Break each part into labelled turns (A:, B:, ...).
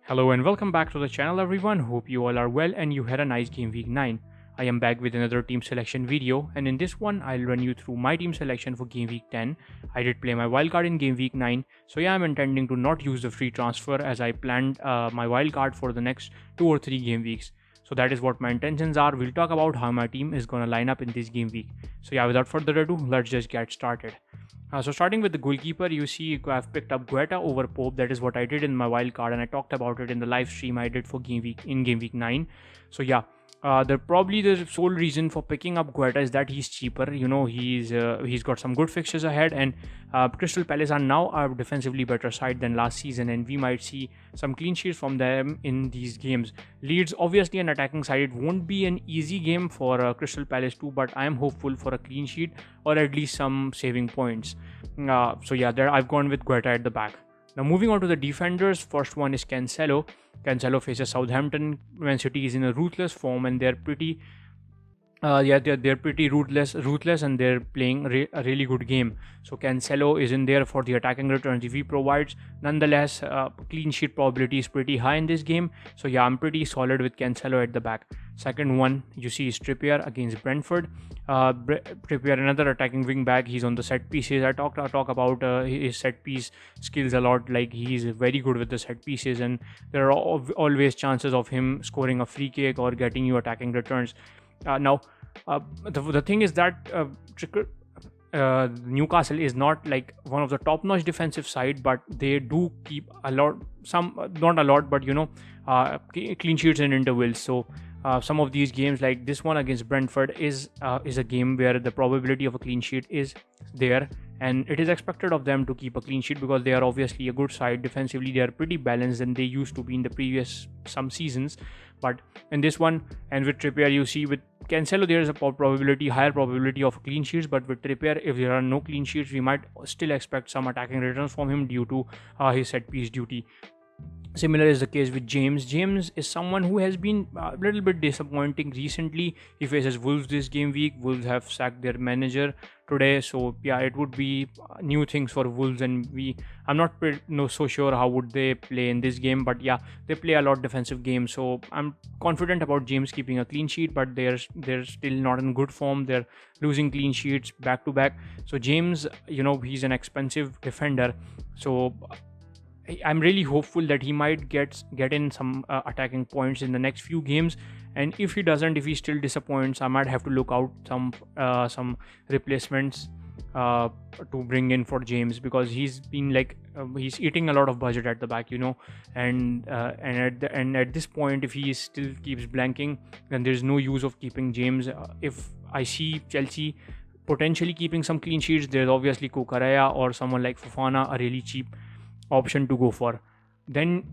A: Hello and welcome back to the channel everyone. Hope you all are well and you had a nice game week 9. I am back with another team selection video, and in this one I'll run you through my team selection for game week 10. I did play my wildcard in game week 9, so yeah, I'm intending to not use the free transfer as I planned my wildcard for the next 2 or 3 game weeks. So that is what my intentions are. We'll talk about how my team is going to line up in this game week. So yeah, without further ado, let's just get started. So starting with the goalkeeper, you see I've picked up Guetta over Pope. That is what I did in my wild card, and I talked about it in the live stream I did for game week 9. So yeah, the sole reason for picking up Guetta is that he's cheaper. You know, he's got some good fixtures ahead, and Crystal Palace are now a defensively better side than last season, and we might see some clean sheets from them in these games. Leeds obviously an attacking side. It won't be an easy game for Crystal Palace too, but I am hopeful for a clean sheet or at least some saving points. So yeah, there I've gone with Guetta at the back. Now moving on to the defenders, first one is Cancelo. Cancelo faces Southampton. Man City is in a ruthless form and they're pretty they're pretty ruthless, and they're playing a really good game. So Cancelo is in there for the attacking returns if he provides. Nonetheless, clean sheet probability is pretty high in this game. So yeah, I'm pretty solid with Cancelo at the back. Second one you see is Trippier against Brentford. Trippier, another attacking wing back. He's on the set pieces. I talk about his set piece skills a lot. Like, he's very good with the set pieces, and there are always chances of him scoring a free kick or getting you attacking returns. Now, the thing is that Newcastle is not like one of the top-notch defensive side, but they do keep a lot, not a lot, but clean sheets in intervals. So some of these games, like this one against Brentford, is a game where the probability of a clean sheet is there, and it is expected of them to keep a clean sheet because they are obviously a good side. Defensively, they are pretty balanced than they used to be in the previous some seasons. But in this one, and with Trippier, you see with Cancelo there is a higher probability of clean sheets, but with Trippier, if there are no clean sheets, we might still expect some attacking returns from him due to his set piece duty. Similar is the case with James. James is someone who has been a little bit disappointing recently. He faces Wolves this game week. Wolves have sacked their manager today, so yeah, it would be new things for Wolves, and I'm not so sure how would they play in this game, but yeah, they play a lot defensive games, so I'm confident about James keeping a clean sheet, but they're still not in good form. They're losing clean sheets back to back. So James, he's an expensive defender, so I'm really hopeful that he might get in some attacking points in the next few games. And if he still disappoints, I might have to look out some replacements to bring in for James, because he's been he's eating a lot of budget at the back, and at this point, if he still keeps blanking, then there's no use of keeping James. If I see Chelsea potentially keeping some clean sheets, there's obviously Kukurea or someone like Fofana, a really cheap option to go for. Then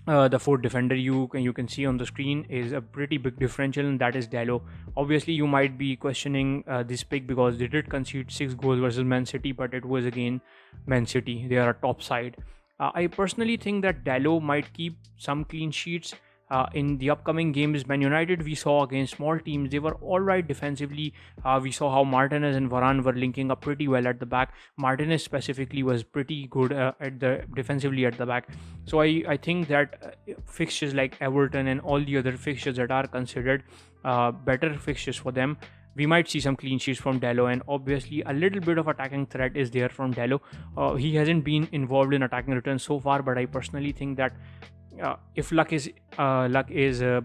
A: the fourth defender you can see on the screen is a pretty big differential, and that is Dalot. Obviously, you might be questioning this pick because they did concede 6 goals versus Man City, but it was again Man City. They are a top side. I personally think that Dalot might keep some clean sheets. In the upcoming games, Man United, we saw against small teams, they were all right defensively. We saw how Martinez and Varane were linking up pretty well at the back. Martinez specifically was pretty good defensively at the back. So I think that fixtures like Everton and all the other fixtures that are considered better fixtures for them, we might see some clean sheets from Dalot, and obviously a little bit of attacking threat is there from Dalot. He hasn't been involved in attacking returns so far, but I personally think that if luck is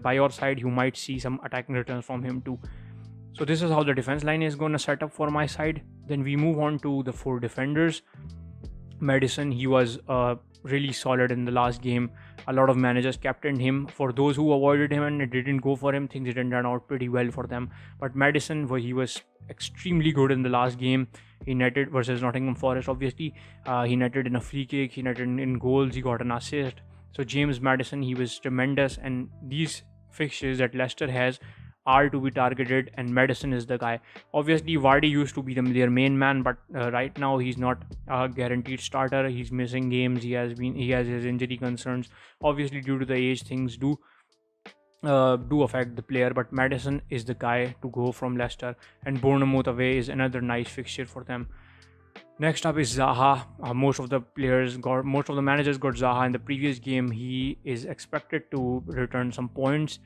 A: by your side, you might see some attacking returns from him too. So this is how the defense line is going to set up for my side. Then we move on to the 4 defenders. Maddison, he was really solid in the last game. A lot of managers captained him. For those who avoided him and didn't go for him, things didn't turn out pretty well for them. But Maddison, he was extremely good in the last game. He netted versus Nottingham Forest. Obviously, he netted in a free kick. He netted in goals. He got an assist. So James Maddison, he was tremendous, and these fixtures that Leicester has are to be targeted, and Maddison is the guy. Obviously, Vardy used to be their main man, but right now he's not a guaranteed starter. He's missing games. He has his injury concerns. Obviously, due to the age, things do affect the player, but Maddison is the guy to go from Leicester, and Bournemouth away is another nice fixture for them. Next up is Zaha. Most of the managers got Zaha in the previous game. He is expected to return some points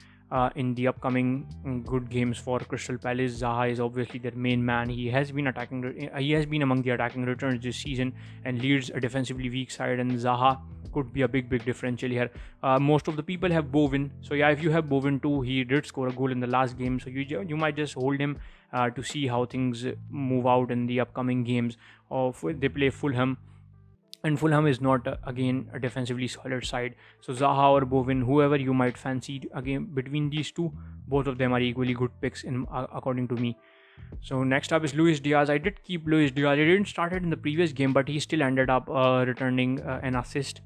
A: in the upcoming good games for Crystal Palace. Zaha is obviously their main man. He has been attacking. He has been among the attacking returns this season and leads a defensively weak side. And Zaha could be a big differential here. Most of the people have Bowen. So yeah, if you have Bowen too, he did score a goal in the last game. So you might just hold him to see how things move out in the upcoming games. Of they play Fulham, and Fulham is not again a defensively solid side. So Zaha or Bowen, whoever you might fancy again between these two, both of them are equally good picks in according to me. So next up is Luis Diaz. I did keep Luis Diaz. I didn't start it in the previous game, but he still ended up returning an assist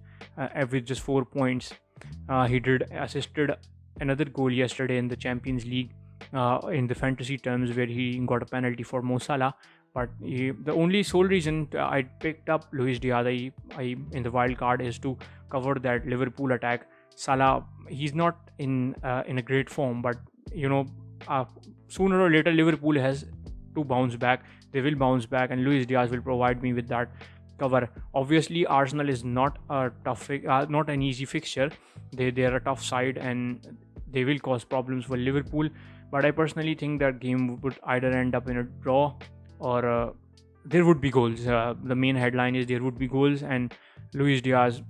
A: with just 4 points. He did assisted another goal yesterday in the Champions League in the fantasy terms, where he got a penalty for Mo Salah. But the only sole reason I picked up Luis Diaz in the wild card is to cover that Liverpool attack. Salah, he's not in a great form, but sooner or later Liverpool has to bounce back. They will bounce back, and Luis Diaz will provide me with that cover. Obviously, Arsenal is not a not an easy fixture. They are a tough side, and they will cause problems for Liverpool. But I personally think that game would either end up in a draw or there would be goals. The main headline is there would be goals, and Luis Diaz,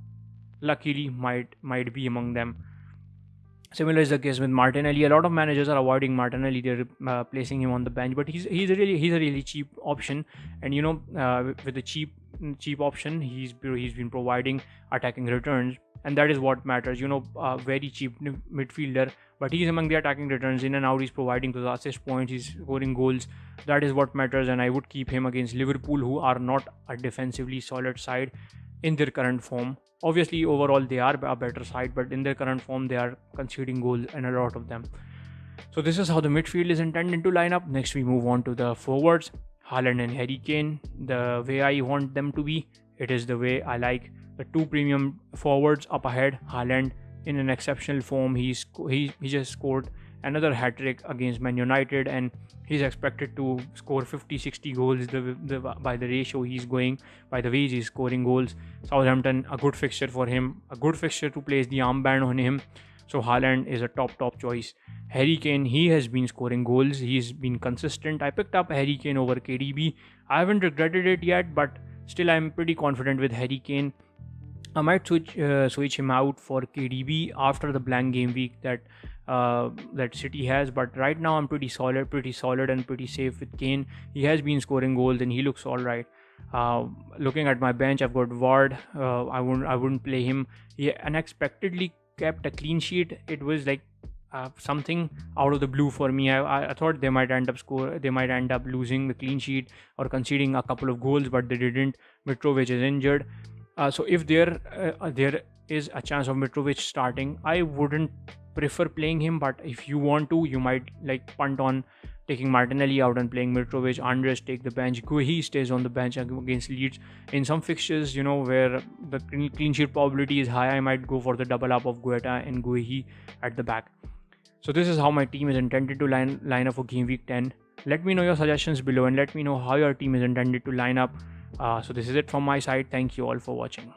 A: luckily, might be among them. Similar is the case with Martinelli. A lot of managers are avoiding Martinelli; they're placing him on the bench. But he's a really cheap option, and with the cheap option, he's been providing attacking returns, and that is what matters. Very cheap midfielder, but he's among the attacking returns. In and out, he's providing those assist points, he's scoring goals. That is what matters, and I would keep him against Liverpool, who are not a defensively solid side in their current form. Obviously, overall, they are a better side, but in their current form, they are conceding goals, and a lot of them. So this is how the midfield is intended to line up. Next, we move on to the forwards. Haaland and Harry Kane. The way I want them to be, it is the way I like. The two premium forwards up ahead. Haaland in an exceptional form. He just scored another hat-trick against Man United, and he's expected to score 50-60 goals by the ratio he's going, by the way he's scoring goals. Southampton, a good fixture for him, a good fixture to place the armband on him. So Haaland is a top choice. Harry Kane, he has been scoring goals. He's been consistent. I picked up Harry Kane over KDB. I haven't regretted it yet, but still I'm pretty confident with Harry Kane. I might switch him out for KDB after the blank game week that City has, but right now I'm pretty solid and pretty safe with Kane. He has been scoring goals and he looks all right. Looking at my bench, I've got Ward. I wouldn't play him. He unexpectedly kept a clean sheet. It was like something out of the blue for me. I thought they might end up losing the clean sheet or conceding a couple of goals, but they didn't. Mitrovic is injured. So if there is a chance of Mitrovic starting, I wouldn't prefer playing him, but if you want to, you might punt on taking Martinelli out and playing Mitrovic. Andres take the bench. Guehi stays on the bench against Leeds. In some fixtures, where the clean sheet probability is high, I might go for the double up of Guetta and Guehi at the back. So this is how my team is intended to line up for game week 10. Let me know your suggestions below and let me know how your team is intended to line up. So this is it from my side. Thank you all for watching.